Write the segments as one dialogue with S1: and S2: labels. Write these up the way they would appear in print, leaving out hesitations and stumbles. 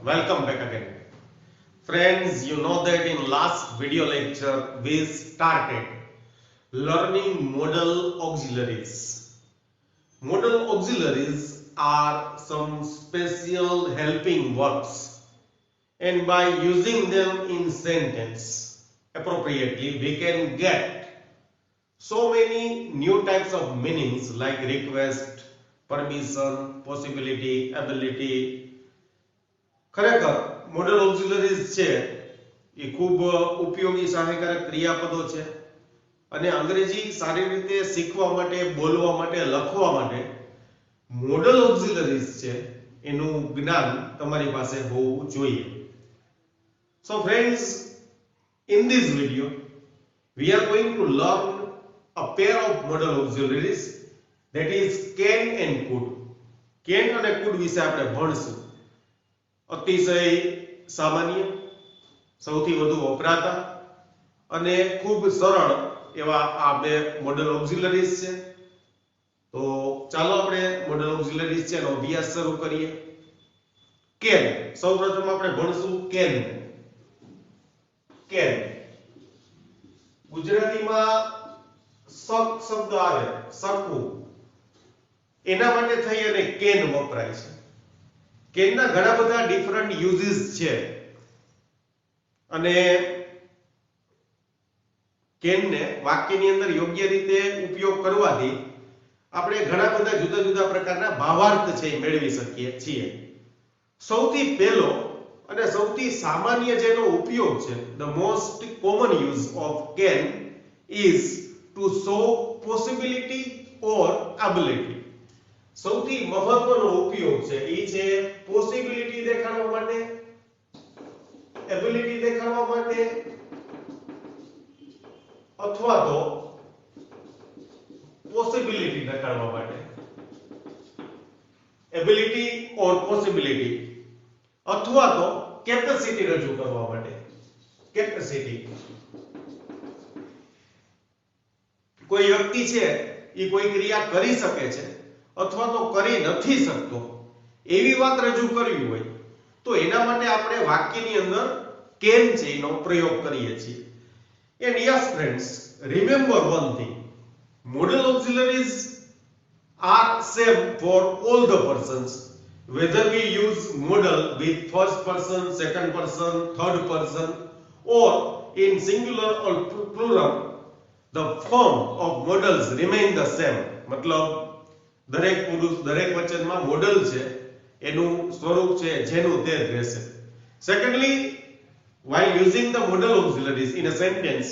S1: Welcome back again. Friends, you know that in last video lecture we started learning modal auxiliaries. Modal auxiliaries are some special helping verbs, and by using them in sentence appropriately we can get so many new types of meanings like request, permission, possibility, ability. ખરેખર model ઓક્સિલરીઝ છે એ ખૂબ ઉપયોગી સહાયકારક ક્રિયાપદો છે અને અંગ્રેજી સારી રીતે શીખવા માટે, બોલવા માટે, લખવા માટે મોડલ ઓક્સિલરીઝ છે એનું જ્ઞાન તમારી પાસે હોવું જોઈએ. So friends, in this video we are going to learn a pair of modal auxiliaries, that is can and could. Can અને could વિશે આપણે ભણશું. અતિશય સામાન્ય, સૌથી વધુ વપરાતા અને ખૂબ સરળ એવા આ બે મોડલ ઓક્સિલરીઝ છે. તો ચાલો આપણે મોડલ ઓક્સિલરીઝ છે એનો અભ્યાસ શરૂ કરીએ. કેન, સૌપ્રથમ આપણે ભણશું કેન. કેન ગુજરાતીમાં શક શબ્દ આવે, શકવું, એના માટે થઈ અને કેન વપરાય છે. કેનના ઘણા બધા ડિફરન્ટ યુઝિસ છે અને કેનને વાક્યની અંદર યોગ્ય રીતે ઉપયોગ કરવાથી આપણે ઘણા બધા જુદા જુદા પ્રકારના ભાવાર્થ છે મેળવી શકીએ છીએ. સૌથી પહેલો અને સૌથી સામાન્ય જેનો ઉપયોગ છે, the most common use of can is to show possibility or ability. સૌથી મહત્વનો ઉપયોગ છે એ છે પોસિબિલિટી દેખાડવા માટે, એબિલિટી દેખાડવા માટે અથવા તો પોસિબિલિટી દેખાડવા માટે. એબિલિટી ઓર પોસિબિલિટી અથવા તો કેપેસિટી રજૂ કરવા માટે. કેપેસિટી, કોઈ વ્યક્તિ છે એ કોઈ ક્રિયા કરી શકે છે અથવા તો કરી નથી શકતો એવી વાત રજૂ કરવી હોય તો એના માટે આપણે વાક્યની અંદર can છે એનો પ્રયોગ કરીએ છીએ. And yes friends, remember one thing, modal auxiliaries are same for all the persons, whether we use modal with first person, second person, third person or in singular or plural, the form of modals remain the same. मतलब દરેક પુરુષ દરેક વચનમાં model છે એનું સ્વરૂપ છે જેનું તે જ રહેશે. Secondly, while using the modal auxiliaries in a sentence,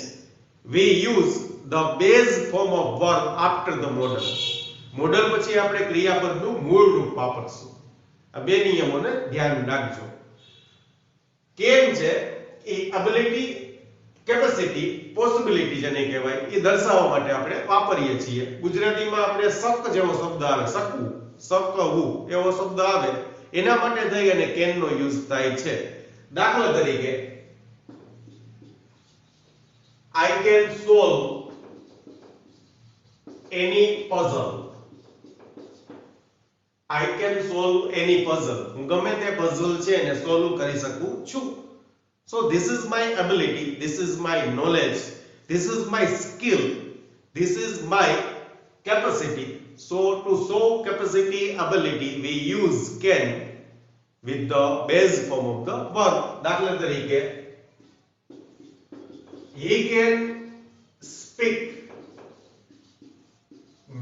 S1: we use the base form of verb after the modal. Model પછી આપણે ક્રિયાપદનું મૂળ રૂપ વાપરશું. આ બે નિયમોને ધ્યાન રાખજો. કેન છે એ એબિલિટી, કેપેસિટી, પોસિબિલિટી જેને કહેવાય એ દર્શાવવા માટે આપણે વાપરીએ છીએ. ગુજરાતીમાં આપણે શક જેવો શબ્દ આવે, શકવું, શકવું એવો શબ્દ આવે એના માટે થઈ અને કેનનો યુઝ થાય છે. દાખલા તરીકે I can solve any puzzle. I can solve any puzzle. હું ગમે તે puzzle છે એને સોલ્વ કરી શકું છું. So this is my ability, this is my knowledge, this is my skill, this is my capacity. So to show capacity, ability, we use can with the base form of the verb. દાખલા તરીકે he can speak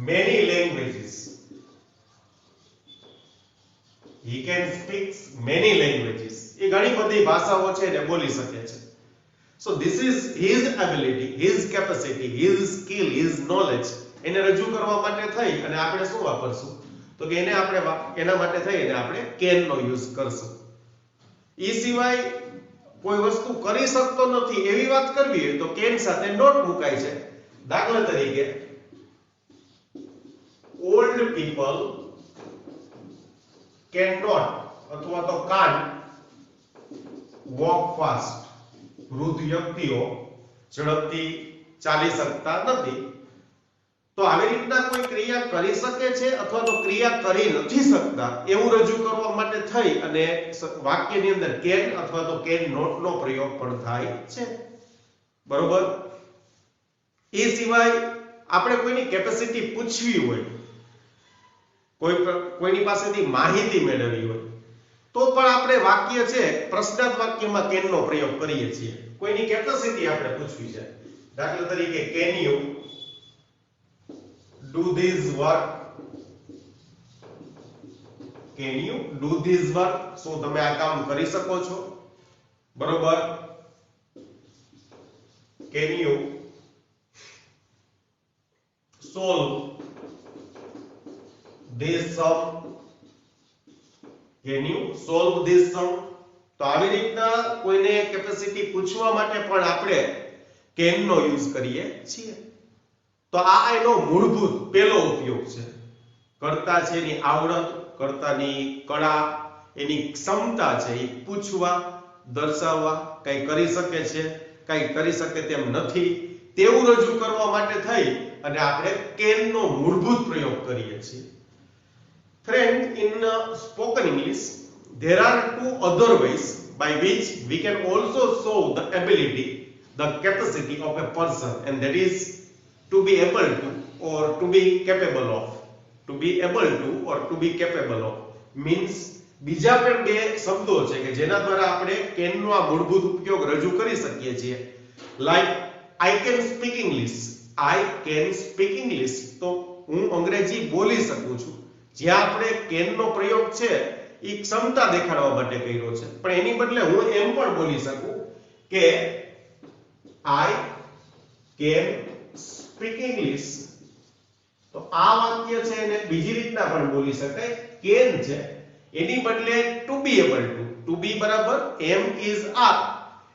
S1: many languages. He can speak many languages. એ ઘણી બધી ભાષાઓ છે ને બોલી શકે છે. So this is his ability, his capacity, his skill, his knowledge. એને રજૂ કરવા માટે થઈ અને આપણે શું વાપરશું તો કે એને આપણે એના માટે થઈ અને આપણે can નો યુઝ કરશું. એ સિવાય કોઈ વસ્તુ કરી શકતો નથી એવી વાત કરવી હોય તો can સાથે not મુકાય છે. દાખલા તરીકે old people cannot અથવા તો can't walk fast. વૃદ્ધ વ્યક્તિઓ ઝડપથી ચાલી શકતા નથી. તો આવી રીતના કોઈ ક્રિયા કરી શકે છે અથવા તો ક્રિયા કરી નથી શકતા એવું રજૂ કરવા માટે થઈ અને વાક્યની અંદર કેન અથવા તો કેન નોટ નો પ્રયોગ પણ થાય છે. બરોબર. એ સિવાય આપણે કોઈની કેપેસિટી પૂછવી હોય, કોઈની પાસેથી માહિતી મેળવવી હોય તો પણ આપણે વાક્ય છે પ્રશ્નાર્થ વાક્યમાં કેન નો પ્રયોગ કરીએ છીએ. કોઈની કેપેસિટી આપણે પૂછવી છે, દાખલા તરીકે can you do this work? Can you do this work? શું તમે આ કામ કરી શકો છો? બરોબર. Can you solve this sum? Can you solve this sum? તો આવી રીતના કોઈને કેપેસિટી પૂછવા માટે પણ આપણે can નો યુઝ કરીએ છીએ. તો આ એનો મૂળભૂત પહેલો ઉપયોગ છે. કર્તા છે એની આવડત, કર્તાની કળા, એની ક્ષમતા છે એ પૂછવા, દર્શાવવા, કઈ કરી શકે છે, કઈ કરી શકે તેમ નથી તેવું રજૂ કરવા માટે થઈ અને આપણે can નો મૂળભૂત પ્રયોગ કરીએ છીએ. Friend, in spoken English there are two other ways by which we can also show the ability, the capacity of a person, and that is to be able to or to be capable of. To be able to or to be capable of means બીજા પણ બે શબ્દો છે કે જેના દ્વારા આપણે can નો આ મૂળભૂત ઉપયોગ રજૂ કરી શકીએ છીએ. Like I can speak English. I can speak English. તો હું અંગ્રેજી બોલી શકું છું. જ્યાં આપણે can નો પ્રયોગ છે એ ક્ષમતા દેખાડવા માટે કર્યો છે, પણ એની બદલે હું એમ પણ બોલી શકું કે I can speak English. તો આ વાક્ય છે એને બીજી રીતના પણ બોલી શકાય. can છે એની બદલે to be able to. to be બરાબર am is are.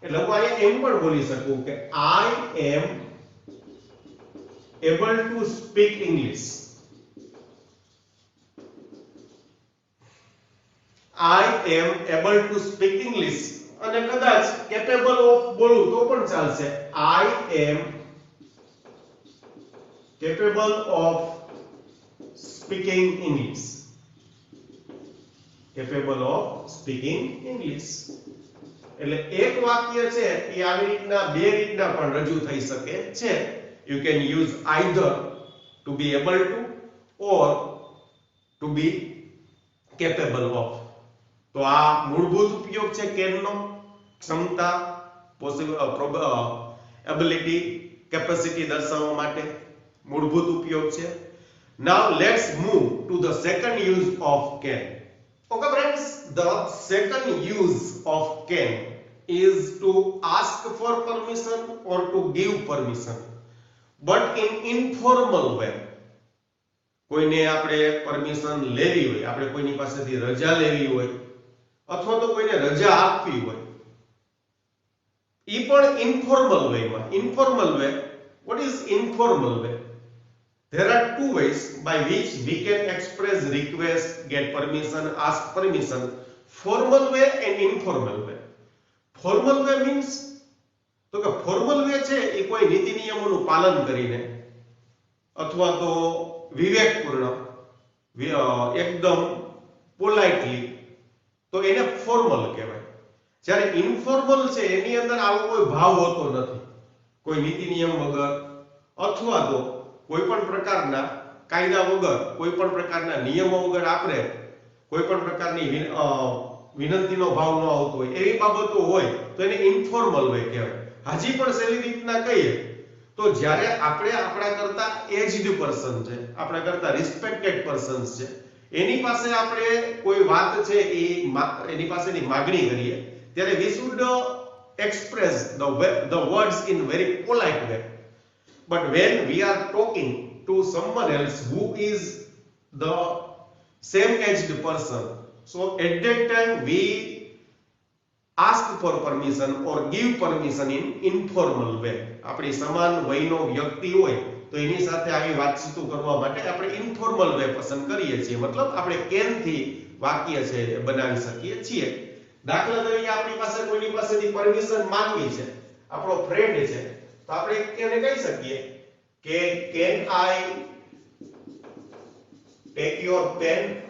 S1: એટલે હું અહીંયા એમ પણ બોલી શકું કે I am able to speak English. I am able to speak English. અને કદાચ capable of બોલું તો પણ ચાલશે. I am capable of speaking English. Capable of speaking English. એટલે એક વાક્ય છે એ આવી રીતના બે રીતના પણ રજૂ થઈ શકે છે. You can use either to be able to or to be capable of. તો આ મૂળભૂત ઉપયોગ છે can નો. ક્ષમતા, એબિલિટી, કેપેસિટી દર્શાવવા માટે મૂળભૂત ઉપયોગ છે. Now let's move to the second use of can. Okay friends, the second use of can is to ask for permission or to give permission, but in informal way. કોઈને આપણે permission લેવી હોય, આપણે કોઈની પાસેથી રજા લેવી હોય અથવા તો કોઈને રજા આપવી હોય, ઈ પણ ઇન્ફોર્મલ વેમાં. Informal way, what is informal way? There are two ways by which we can express request, get permission, ask permission: formal way and informal way. Formal way means તો કે formal way છે એ કોઈ નીતિ નિયમોનું પાલન કરીને અથવા તો વિવેકપૂર્ણ, એકદમ પોલાઇટલી, તો એને ફોર્મલ કહેવાય. જ્યારે ઇન્ફોર્મલ છે એની અંદર આવો કોઈ ભાવ હોતો નથી. કોઈ નીતિ નિયમ વગર અથવા તો કોઈ પણ પ્રકારના કાયદા વગર, કોઈ પણ પ્રકારના નિયમો વગર આપણે કોઈ પણ પ્રકારની વિનંતીનો ભાવ ન આવતો હોય એવી બાબતો હોય તો એને ઇન્ફોર્મલ વે કહેવાય. હાજી પણ સહેલી રીતના કહીએ તો જ્યારે આપણે આપણા કરતા એજ્ડ પર્સન છે, આપણા કરતા રિસ્પેક્ટેડ પર્સન્સ છે, એની પાસે આપણે કોઈ વાત છે એની પાસેની માગણી કરીએ ત્યારે we should express the words in very polite way. But when we are talking to someone else who is the same aged person, so at that time we ask for permission or give permission in informal way. આપણી સમાન વયનો વ્યક્તિ હોય તો એની સાથે આવી વાતચીતો કરવા માટે આપણે ઇન્ફોર્મલ વે પસંદ કરીએ છીએ. મતલબ આપણે કેન થી વાક્ય છે બનાવી શકીએ છીએ. દાખલા તરીકે આપણી પાસે કોઈની પાસેથી પરમિશન માંગવી છે, આપણો ફ્રેન્ડ છે, તો આપણે એને કહી શકીએ Can I take your pen?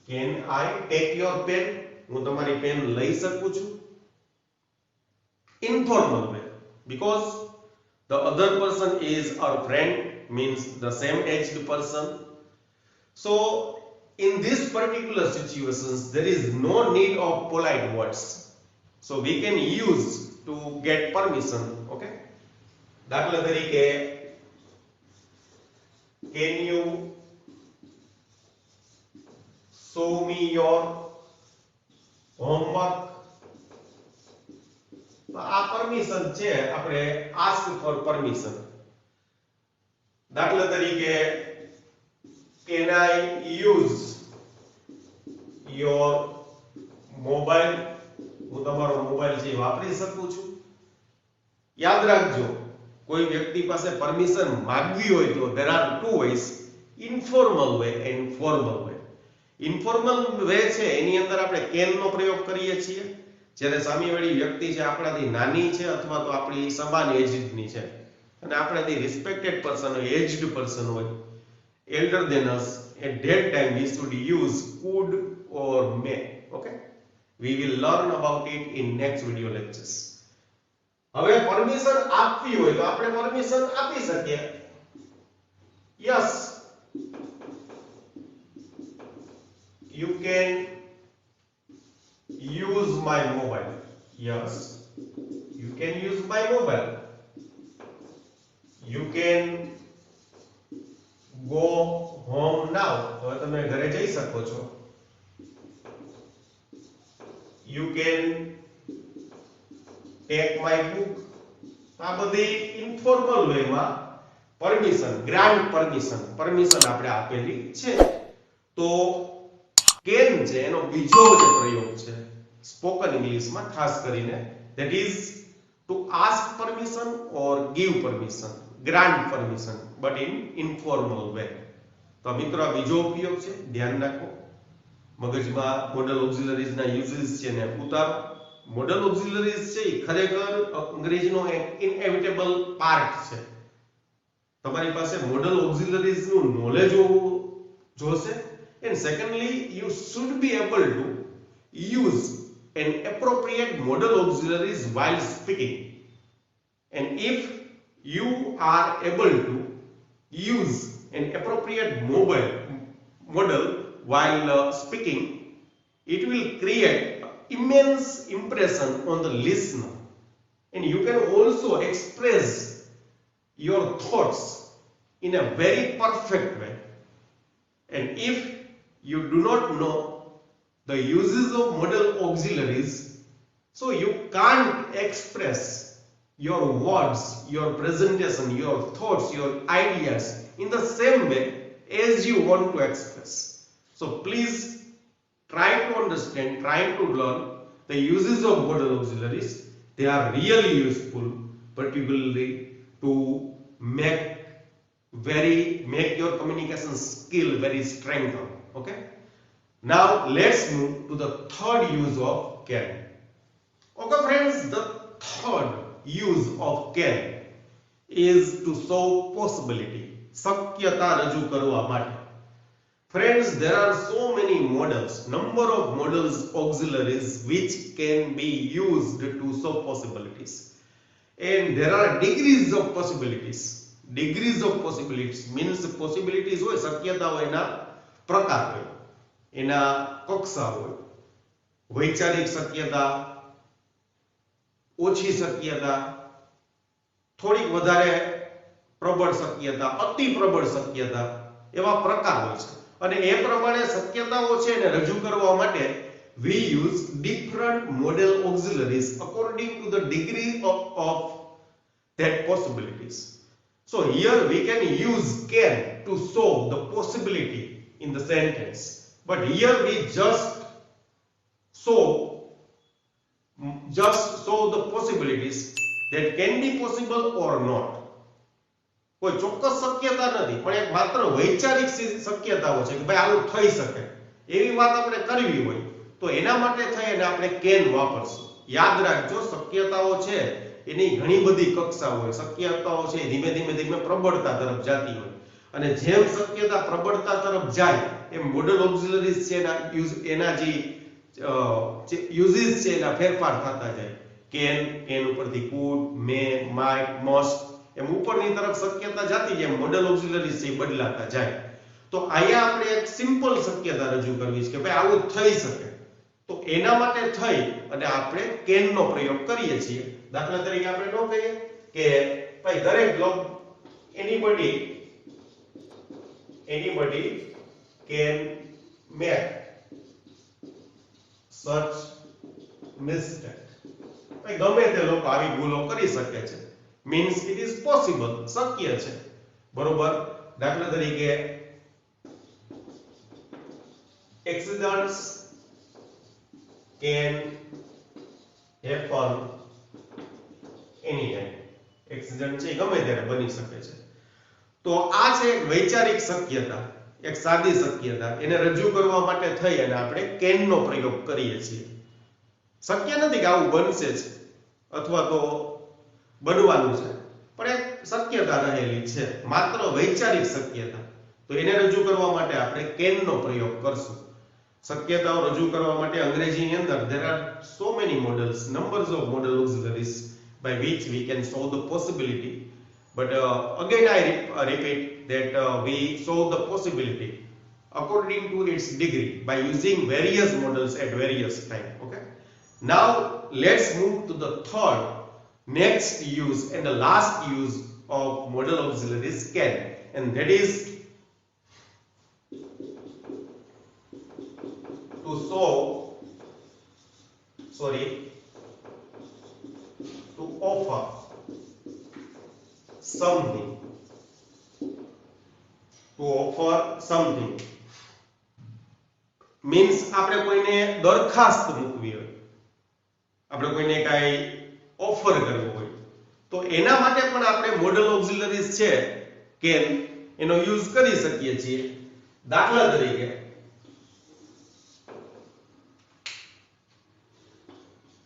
S1: Can I take your pen? હું તમારી પેન લઈ શકું છું? Informal way, because the other person is our friend, means the same aged person. So in this particular situations there is no need of polite words, so we can use to get permission. Okay, દાખલા તરીકે, can you show me your homework? આ permission છે, આપણે ask for permission. દાખલા તરીકે, can I use your mobile? હું તમારો mobile છે વાપરી શકું છું? યાદ રાખજો, કોઈ વ્યક્તિ પાસે પરમિશન માંગવી હોય તો there are two ways, informal way and formal way. informal way છે એની અંદર આપણે can નો પ્રયોગ કરીએ છીએ, જ્યારે સામેવાળી વ્યક્તિ છે આપણાથી નાની છે અથવા તો આપણી સમાન એજની છે અને આપણાથી રિસ્પેક્ટેડ પર્સન હોય, એજ્ડ પર્સન હોય, elder than us, at that time we should use could or may. Okay, we will learn about it in next video lectures. હવે પરમિશન આપવી હોય તો આપણે પરમિશન આપી શકીએ. Yes, you can use my mobile. Yes, you can use my mobile. You can go home now. હવે તમે ઘરે જઈ શકો છો. You can take my book. આ બધી ઇન્ફોર્મલ વેમાં પરમિશન, ગ્રાન્ટ પરમિશન આપણે આપેલી છે. તો કેન છે એનો બીજો જે પ્રયોગ છે સ્પોકન ઇંગ્લિશમાં ખાસ કરીને, that is to ask permission or give permission, grant permission, but in informal way. તો મિત્રો આ બીજો ઉપયોગ છે, ધ્યાન રાખો. મગજમાં મોડલ ઓક્સિલરીઝ ના યુઝિસ છે ને ઉતારો. મોડલ ઓક્સિલરીઝ છે એ ખરેખર અંગ્રેજીનો એક ઇનએવિટેબલ પાર્ટ છે. તમારી પાસે મોડલ ઓક્સિલરીઝ નું નોલેજ હોવું જોશે. And secondly, you should be able to use an appropriate modal auxiliaries while speaking. And if you are able to use an appropriate modal while speaking, it will create immense impression on the listener. And you can also express your thoughts in a very perfect way. And if you do not know the uses of modal auxiliaries, so you can't express your words, your presentation, your thoughts, your ideas in the same way as you want to express. So please try to understand, try to learn the uses of modal auxiliaries. They are really useful, particularly to make your communication skill very strengthened. Okay, now let's move to the third use of can. Okay friends, the third use of can is to show possibility, શક્યતા રજૂ કરવા માટે. Friends, there are so many models, number of models auxiliaries which can be used to show possibilities, and there are degrees of possibilities. Degrees of possibilities means possibilities હોય, શક્યતા હોય એના પ્રકાર હોય, એના કક્ષા હોય. વૈચારિક શક્યતા, ઓછી શક્યતા, થોડીક વધારે પ્રબળ શક્યતા, અતિ પ્રબળ શક્યતા, એવા પ્રકાર હોય છે. અને એ પ્રમાણે શક્યતાઓ છે એને રજૂ કરવા માટે we use different model auxiliaries according to the degree of that possibilities. So here we can use can to show the possibility in the sentence, but here we just show the possibilities that can be possible or not. કોઈ ચોક્કસ શક્યતા નથી, પણ એક માત્ર વૈચારિક શક્યતાઓ છે કે ભાઈ આવું થઈ શકે, એવી વાત આપણે કરવી હોય તો એના માટે થઈ અને આપણે can વાપરશું. યાદ રાખજો, શક્યતાઓ છે એની ઘણી બધી કક્ષાઓ હોય. શક્યતાઓ છે ધીમે ધીમે ધીમે પ્રબળતા તરફ જતી હોય, અને જેમ શક્યતા પ્રબળતા તરફ જાય એમ મોડલ ઓક્ઝિલરીઝ છે એના જે યુઝિસ છે એના ફેરફાર થતા જાય. કેન ઉપરથી કુડ, મે, માઇટ, મસ્ટ, એમ ઉપરની તરફ શક્યતા જતી જાય, મોડલ ઓક્ઝિલરીઝ છે બદલાતા જાય. તો અહીંયા આપણે એક સિમ્પલ શક્યતા રજૂ કરવી છે કે ભાઈ આવું થઈ શકે. તો એના માટે થઈ અને આપણે કેન નો પ્રયોગ કરીએ છીએ. દાખલા તરીકે આપણે ન કહીએ કે ભાઈ દરેક લોક anybody can make such mistake. ભાઈ ગમે તે લોકો આવી ભૂલો કરી શકે છે. means it is possible, શક્ય છે. બરોબર. દાખલા તરીકે accidents can happen anytime. Accident છે ગમે ત્યારે બની શકે છે. તો આ છે એક વૈચારિક શક્યતા, એક સાદી શક્યતા. એને રજૂ કરવા માટે થઈ અને આપણે કેન નો પ્રયોગ કરીએ છીએ. શક્ય નથી કે આવું બનશે જ અથવા તો બનવાનું છે, પણ એક શક્યતા રહેલી છે, માત્ર વૈચારિક શક્યતા. તો એને રજૂ કરવા માટે આપણે કેન નો પ્રયોગ કરશું. શક્યતાઓ રજૂ કરવા માટે અંગ્રેજીની અંદર there are so many models, numbers of model auxiliaries by which we can solve the possibility. But again I repeat that we solve the possibility according to its degree by using various models at various time. Okay, now let's move to the third, next use and the last use of model auxiliaries can, and that is to offer something. To offer something means આપણે કોઈને દરખાસ્ત મૂકવી હોય, આપણે કોઈને કાઈ offer કરવો હોય, તો એના માટે પણ આપણે મોડલ ઓક્ઝિલરીઝ છે કેન એનો યુઝ કરી શકીએ છીએ. દાખલા તરીકે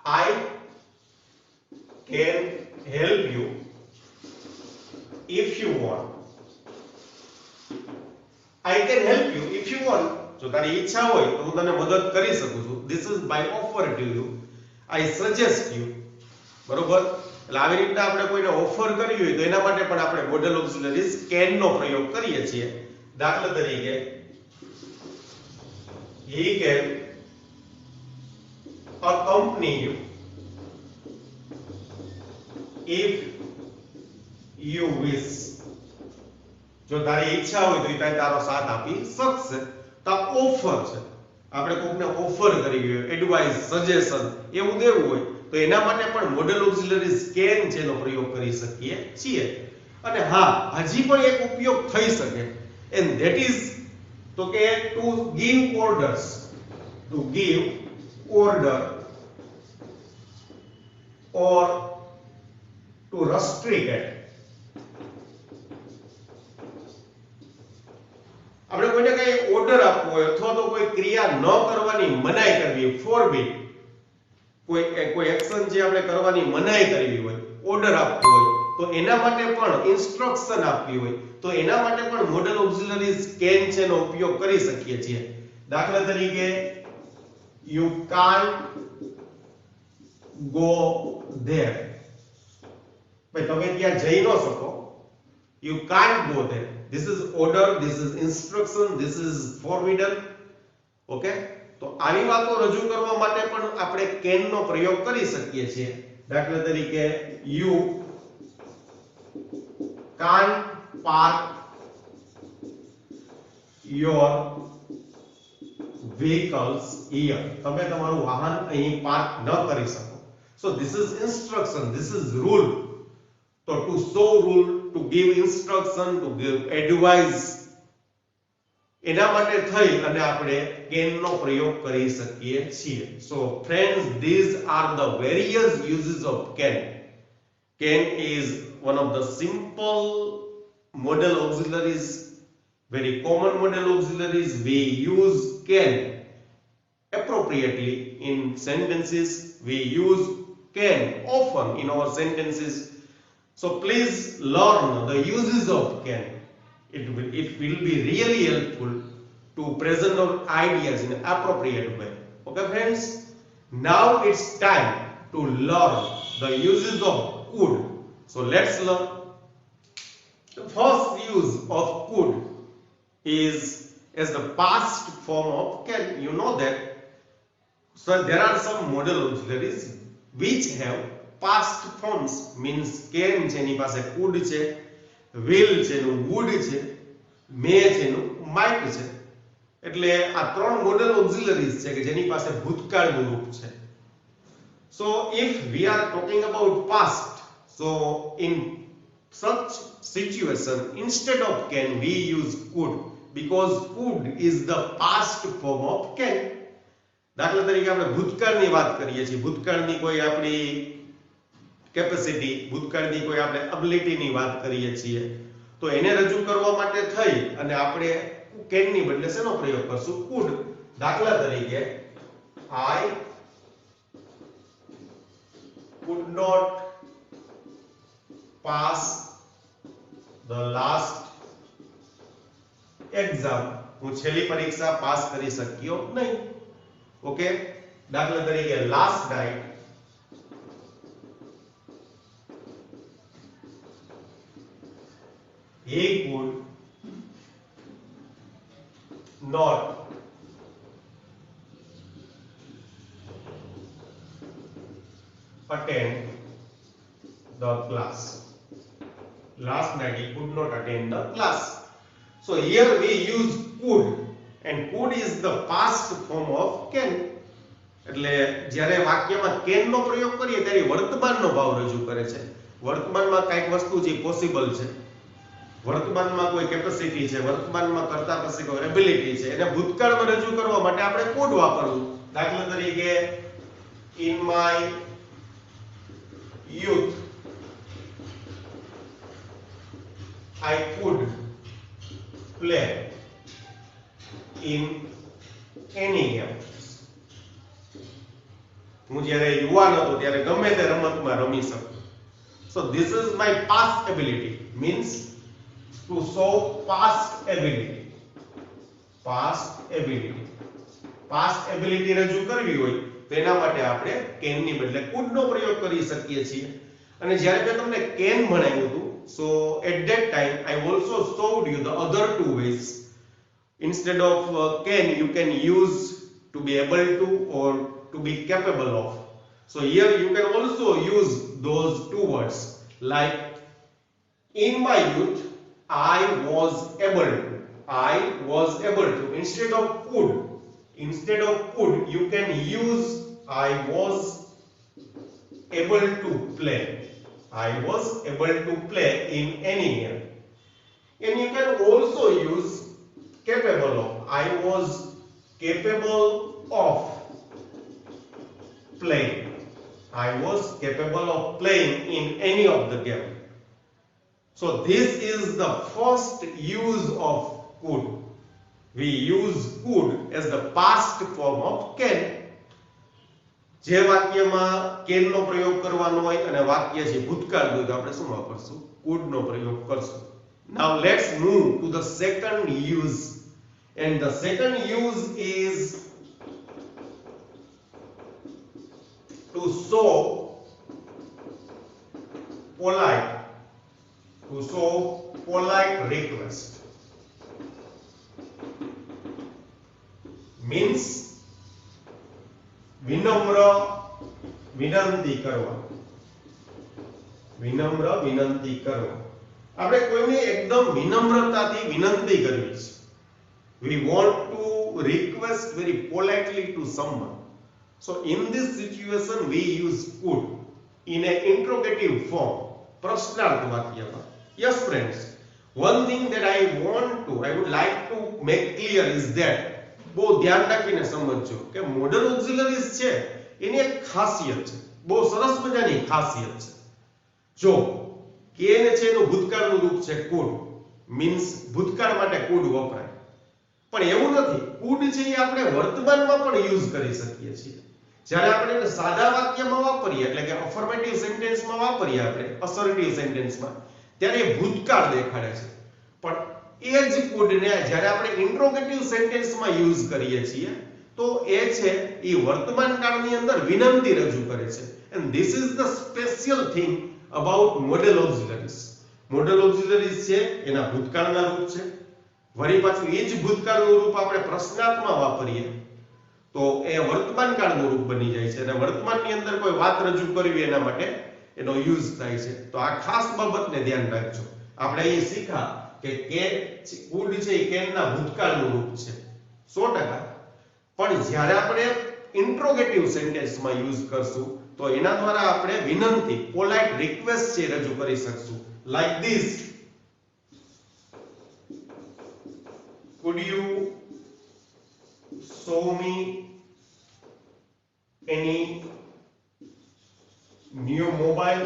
S1: I can help you if you want. I can help you if you want. જો તારી ઈચ્છા હોય તો હું તને મદદ કરી શકું છું. This is by offer to you. I suggest you. બરોબર. એટલે આવી રીતના આપણે કોઈને ઓફર કરવી હોય તો એના માટે પણ આપણે મોડલ ઓક્ઝિલરીઝ કેન નો પ્રયોગ કરીએ છીએ. દાખલા તરીકે he can accompany you if you wish. જો તારી ઈચ્છા હોય તો એ તારો સાથ આપી શકશે. તો ઓફર છે, આપણે કોકને ઓફર કરવી હોય, એડવાઇસ, સજેશન એવું દેવું હોય તો એના માટે પણ મોડલ ઓક્ઝિલરીઝ કેન છે એનો પ્રયોગ કરી શકીએ છીએ. અને હા, હજી પણ એક ઉપયોગ થઈ શકે, and that is તો કે to give orders, to give order or to restrict it. આપણે કોઈને કઈ ઓર્ડર આપવો હોય અથવા તો કોઈ ક્રિયા ન કરવાની મનાઈ કરવી, ફોરબીડ, કોઈ એક્શન જે આપણે કરવાની મનાઈ કરવી હોય, ઓર્ડર આપવો હોય તો એના માટે પણ ઇન્સ્ટ્રક્શન આપવી હોય તો એના માટે પણ મોડલ ઓક્ઝિલરીઝ કેન છે એનો ઉપયોગ કરી શકીએ છીએ. દાખલા તરીકે you can't go there. ભાઈ તમે ત્યાં જઈ ન શકો. You can't go there. This is order, this is instruction, this is forbidden. Okay, તો આવી વાતો રજૂ કરવા માટે પણ આપણે can નો પ્રયોગ કરી શકીએ છીએ. દાખલા તરીકે you can't park your vehicles here. તમે તમારું વાહન અહીં પાર્ક ન કરી શકો. So this is instruction, this is rule. So to show rule, to give instruction, to give advice, એના માટે થઈ અને આપણે can નો પ્રયોગ કરી શકીએ છીએ. So friends, these are the various uses of can. Can is one of the simple modal auxiliaries, very common modal auxiliaries. We use can appropriately in sentences. We use can often in our sentences. So please learn the uses of can. It will be really helpful to present our ideas in an appropriate way. Okay friends, now it's time to learn the uses of could. So let's learn. The first use of could is as the past form of can. You know that. So there are some modal auxiliaries which have past forms, means can છે એની પાસે could છે, will છે એનું would છે, may છે એનું might છે. એટલે આ ત્રણ modal auxiliaries છે કે જેની પાસે ભૂતકાળનું રૂપ છે. So if we are talking about past, so in such situation instead of can we use could, because could is the past form of can. દાખલા તરીકે આપણે ભૂતકાળની વાત કરીએ છીએ, ભૂતકાળની કોઈ આપણી કેપેસિટી, ભૂતકાળની કોઈ આપણે એબિલિટીની વાત કરીએ છીએ, તો એને રજૂ કરવા માટે થઈ અને આપણે કેનની બદલે શેનો પ્રયોગ કરશું? કુડ. દાખલા તરીકે I could not pass the last exam. હું છેલ્લી પરીક્ષા પાસ કરી શક્યો નહીં. ઓકે, દાખલા તરીકે last night he could not attend the class. Last night he could not attend the class. So here we use could, and could is the past form of can. એટલે જ્યારે વાક્યમાં can નો પ્રયોગ કરીએ ત્યારે વર્તમાનનો ભાવ રજૂ કરે છે. વર્તમાનમાં કઈક વસ્તુ જે પોસિબલ છે, વર્તમાનમાં કોઈ કેપેસિટી છે, વર્તમાનમાં કરતા પછી કોઈ એબિલિટી છે, એને ભૂતકાળમાં રજૂ કરવા માટે આપણે could વાપરવું. દાખલા તરીકે in my youth I could play in any game. હું જ્યારે યુવાન હતો ત્યારે ગમે તે રમતમાં રમી શકું. So this is my past ability, means to show past ability. Past ability. Past ability રજૂ કરવી હોય તો એના માટે આપણે can ની બદલે could નો પ્રયોગ કરી શકીએ છીએ. અને જ્યારે મેં તમને can ભણાવ્યું હતું, so at that time I also showed you the other two ways. Instead of can, you can use to be able to or to be capable of. So here you can also use those two words, like in my youth I was able to. I was able to. Instead of could, you can use I was able to play. I was able to play in any game. And you can also use capable of. I was capable of playing. I was capable of playing in any of the game. So this is the first use of could. We use could as the past form of can. જે વાક્યમાં can નો પ્રયોગ કરવાનો હોય અને વાક્ય છે ભૂતકાળ હોય તો આપણે શું વાપરશું? could નો પ્રયોગ કરશું. Now let's move to the second use, and the second use is to show polite request. Means વિનમ્ર વિનંતી કરવા. વિનમ્ર વિનંતી કરવા. આપણે કોઈને એકદમ વિનમ્રતાથી વિનંતી કરવી છે. We want to request very politely to someone. So in this situation we use could in an interrogative form. પ્રશ્નાર્થ વાક્યમાં. Yes friends, one thing that I would like to make clear is that બહુ ધ્યાન રાખીને સમજજો કે model ઓક્સિલરીઝ છે એની એક ખાસિયત છે, બહુ સરસ મજાની ખાસિયત છે. જો કેન છે એનું ભૂતકાળનું રૂપ છે could, means ભૂતકાળ માટે could વપરાય. પણ એવું નથી. કુડ છે એ આપણે વર્તમાનમાં પણ યુઝ કરી શકીએ છીએ. જ્યારે આપણે એને સાદા વાક્યમાં વાપરીએ એટલે કે અફર્મેટિવ સેન્ટેન્સમાં વાપરીએ, આપણે અસર્ટિવ સેન્ટેન્સમાં, ત્યારે એ ભૂતકાળ દેખાડે છે. પણ એ જ કુડને જ્યારે આપણે ઇન્ટ્રોગેટિવ સેન્ટેન્સમાં યુઝ કરીએ છીએ તો એ છે એ વર્તમાન કાળની અંદર વિનંતી રજૂ કરે છે. And this is the special thing about model auxiliaries. Model auxiliaries છે એના ભૂતકાળના રૂપ છે. વળી પાછું એ જ ભૂતકાળનું રૂપ આપણે પ્રશ્નાર્થમાં વાપરીએ તો એ વર્તમાન કાળનું રૂપ બની જાય છે અને વર્તમાનની અંદર કોઈ વાત રજૂ કરવી એના માટે એનો યુઝ થાય છે. તો આ ખાસ બાબતને ધ્યાન રાખજો. આપણે અહીં શીખા કે કુડ છે એ કેનના ભૂતકાળનું રૂપ છે 100%. પણ જ્યારે આપણે ઇન્ટ્રોગેટિવ સેન્ટેન્સમાં યુઝ કરશું તો એના દ્વારા આપણે વિનંતી, પોલાઇટ રિક્વેસ્ટ છે રજૂ કરી શકશું. Like this, could you show me any new mobile?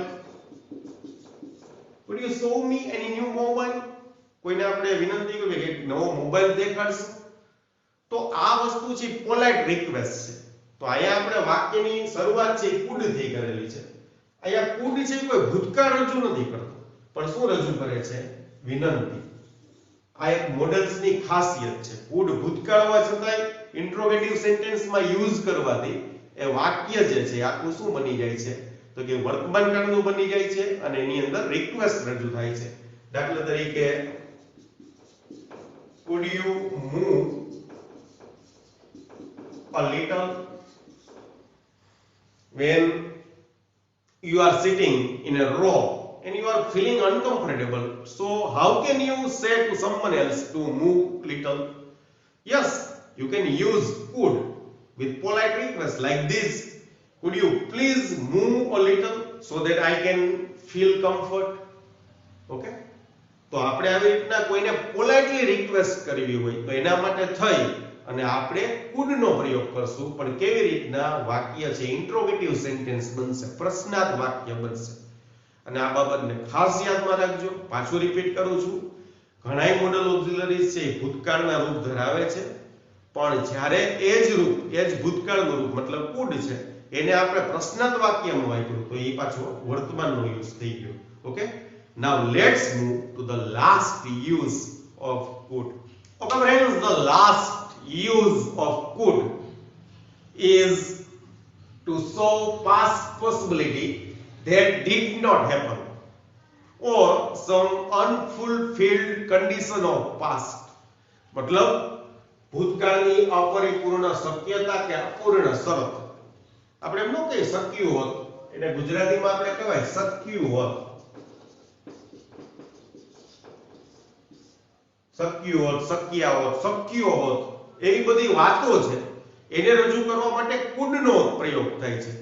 S1: Could you show me any new mobile? કોઈને આપણે વિનંતી કરીએ કે નવો મોબાઈલ દેખાડશો તો આ વસ્તુ છે પોલાઇટ રિક્વેસ્ટ છે. તો અહીંયા આપણે વાક્યની શરૂઆત છે કુડ થી કરેલી છે. અહીંયા કુડ છે કોઈ ભૂતકાળ રજૂ નથી કરતો પણ શું રજૂ કરે છે? વિનંતી. આ એક મોડેલ્સની ખાસિયત છે. કુડ ભૂતકાળ હોવા છતાંય ઇન્ટ્રોગેટિવ સેન્ટેન્સમાં યુઝ કરવાથી એ વાક્ય જે છે આખું શું બની જાય છે તો કે વર્તમાન કાળનું બની જાય છે અને એની અંદર રિક્વેસ્ટ રજૂ થાય છે. દાખલા તરીકે could you move a little when you are sitting in a row and you are feeling uncomfortable, so how can you say to someone else to move little? Yes, you can use could with polite request like this, could you please move a little so that I can feel comfort? Okay, તો આપણે આવી રીતના કોઈને politely request કરવી હોય તો એના માટે થઈ અને આપણે could નો પ્રયોગ કરશું. પણ કેવી રીતના? વાક્ય છે ઇન્ટ્રોગેટિવ સેન્ટેન્સ બનશે, પ્રશ્નાર્થ વાક્ય બનશે. અને આ બાબતને ખાસ યાદમાં રાખજો. પાછું રિપીટ કરું છું, ઘણાય મોડલ ઓક્ઝિલરીઝ છે એ ભૂતકાળના રૂપ ધરાવે છે પણ જ્યારે એ જ રૂપ, એ જ ભૂતકાળનું રૂપ મતલબ કુડ છે એને આપણે પ્રશ્નાર્થ વાક્યમાં વાપર્યું તો એ પાછો વર્તમાનનો યુઝ થઈ ગયો. Okay, now let's move to the last use of could. Okay friends, the last use of could is to show past possibility that did not happen or some unfulfilled condition of past. मतलब ભૂતકાળની અપરિપૂર્ણ શક્યતા કે અપૂર્ણ શરત. આપણે એમ ન કહીએ શક્યું હોત, એને ગુજરાતીમાં આપણે કહેવાય શક્યું હોત. શક્યું હોત, શક્યા હોત, શક્યો હોત, એવી બધી વાતો છે એને રજૂ કરવા માટે કુડનો પ્રયોગ થાય છે.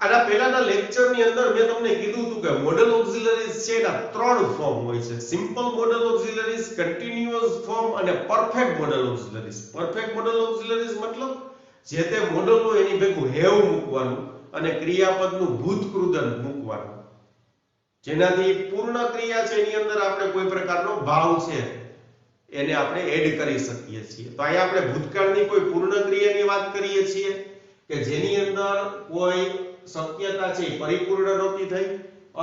S1: આના પહેલાના લેક્ચરની અંદર મેં તમને કીધું હતું કે મોડલ ઓક્ઝિલરીઝ છે એના 3 ફોર્મ હોય છે. Simple modal auxiliaries, continuous form અને perfect modal auxiliaries. Perfect modal auxiliaries મતલબ જે તે મોડલ હોય એની ભેગું હેવ મૂકવાનું અને ક્રિયાપદનું ભૂતકૃદન મૂકવાનું, જેનાથી પૂર્ણ ક્રિયા છે એની અંદર આપણે કોઈ પ્રકારનો ભાવ છે એને આપણે એડ કરી શકીએ છીએ. તો અહીંયા આપણે ભૂતકાળની કોઈ પૂર્ણ ક્રિયાની વાત કરીએ છીએ કે જેની અંદર કોઈ શક્યતા છે પરિપૂર્ણ નહોતી થઈ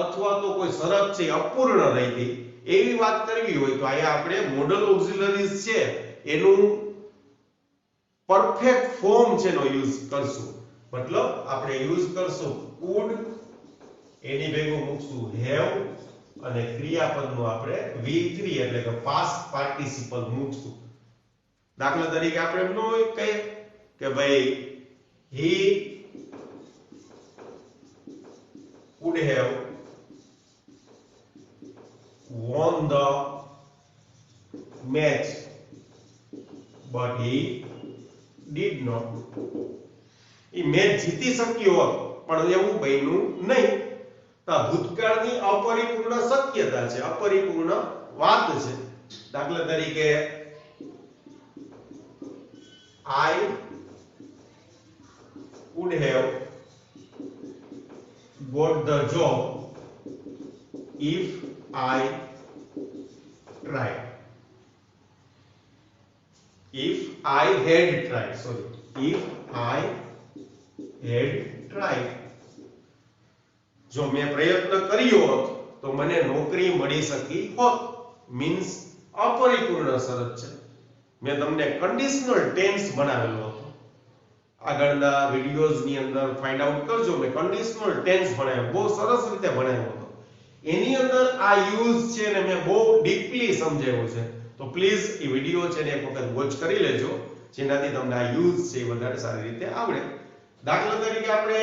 S1: અથવા તો કોઈ શરત છે અપૂર્ણ રહી હતી, એવી વાત કરવી હોય તો અહીંયા આપણે મોડલ ઓક્ઝિલરીઝ છે એનું પરફેક્ટ ફોર્મ છે એનો યુઝ કરશું. મતલબ આપણે યુઝ કરશું could, એની ભેગું મૂકશું have અને ક્રિયાપદનું આપણે V3 એટલે કે પાસ્ટ પાર્ટિસિપલ મૂકશું. દાખલા તરીકે આપણે એમ ન કહીએ કે ભાઈ he would have won the match but he did not. A match જીતી શક્યો હોત પણ એવું બન્યું નહીં. તો ભૂતકાળની અપરિપૂર્ણ શક્યતા છે, અપરિપૂર્ણ વાત છે. દાખલા તરીકે I would have got the job if I tried. If I had tried, sorry, if I had tried, જો મેં પ્રયત્ન કર્યો હોત તો મને નોકરી મળી શકી હોત, મીન્સ અપરિપૂર્ણ શરત છે. મેં તમને કંડિશનલ ટેન્સ બનાવેલો હતો. આગળના વિડિયોઝ ની અંદર ફાઇન્ડ આઉટ કરજો, મેં કંડિશનલ ટેન્સ બનાવ્યો, બહુ સરસ રીતે બનાવ્યો હતો. એની અંદર આ યુઝ છે ને મેં બહુ ડીપલી સમજાવ્યો છે. તો પ્લીઝ એ વિડિયો છે ને એક વખત વોચ કરી લેજો, જેનાથી તમને આ યુઝ છે એ વધારે સારી રીતે આવડે. દાખલા તરીકે આપણે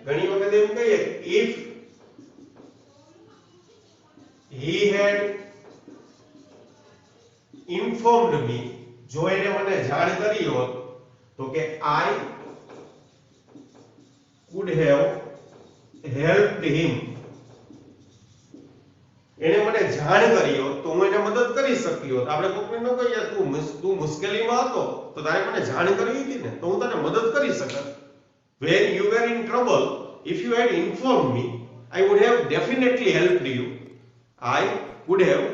S1: ઘણી વખત એમ કહીએ if he had informed me, જો એને મને જાણ કરી હોત તો કે I could have helped him. એને મને જાણ કરી હોત તો હું એને મદદ કરી શકી હોત. આપણે કોઈને ન કહીએ તું મુશ્કેલીમાં હતો તો તારે મને જાણ કરવી હતી ને, તો હું તને મદદ કરી શકત. When you were in trouble, if you had informed me, I would have definitely helped you. I would have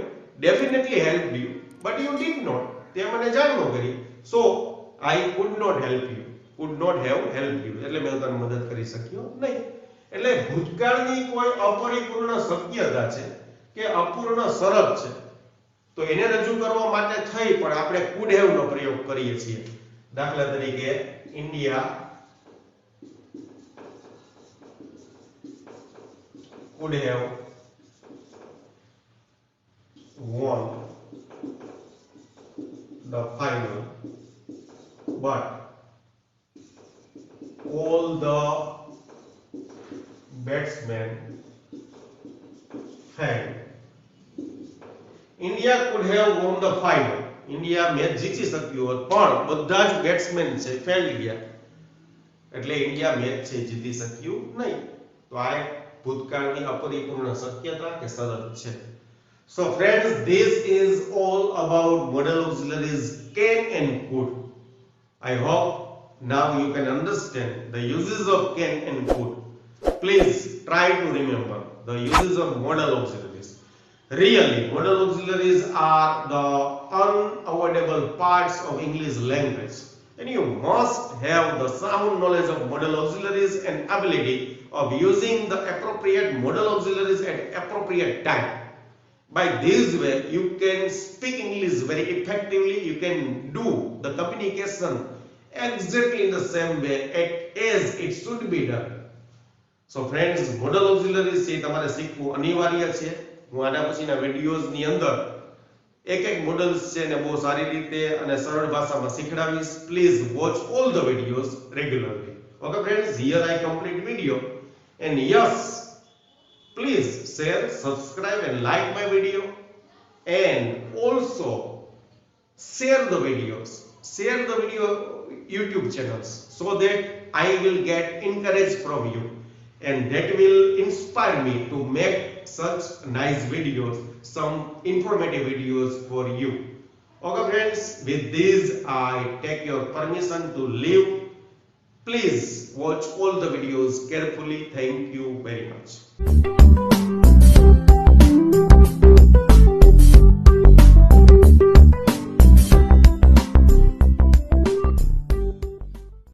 S1: definitely helped you, but you did not. તે મને જાણ ન કરી. So I could not help you. Could not have helped you. એટલે મેં તને મદદ કરી શક્યો નહીં. એટલે ભૂતકાળની કોઈ અપરિપૂર્ણ શક્યતા છે કે અપૂર્ણ શરત છે, તો એને રજૂ કરવા માટે થઈ પણ આપણે could have નો પ્રયોગ કરીએ છીએ. દાખલા તરીકે India could have won the final, but all the batsmen failed. India could have won the final. India match જીતી શક્યું હોત પણ બધા જ બેટ્સમેન છે ફેલ ગયા, એટલે ઇન્ડિયા મેચ છે જીતી શક્યું નહીં. તો આ ભૂતકાળની અપરિપૂર્ણ શક્યતા કે શરત છે. So friends, this is all about modal auxiliaries can and could. I hope now you can understand the uses of can and could. Please try to remember the uses of modal auxiliaries. Really, modal auxiliaries are the unavoidable parts of English language, and you must have the sound knowledge of modal auxiliaries and ability of using the appropriate modal auxiliaries at appropriate time. By this way, you can speak English very effectively. You can do the communication exactly in the same way as it should be done. So friends, modal auxiliaries છે તમારે શીખવું અનિવાર્ય છે. હું આના પછીના વિડિયોઝની અંદર એક એક મોડલ્સ છે ને બહુ સારી રીતે અને સરળ ભાષામાં શીખડાવીશ. Please watch all the videos regularly. Okay friends, here I complete video, and yes, please share, subscribe and like my video, and also share the videos, YouTube channels, so that I will get encouraged from you, and that will inspire me to make such nice videos, some informative videos for you. Okay friends, with this I take your permission to leave. Please watch all the videos carefully. Thank you very much.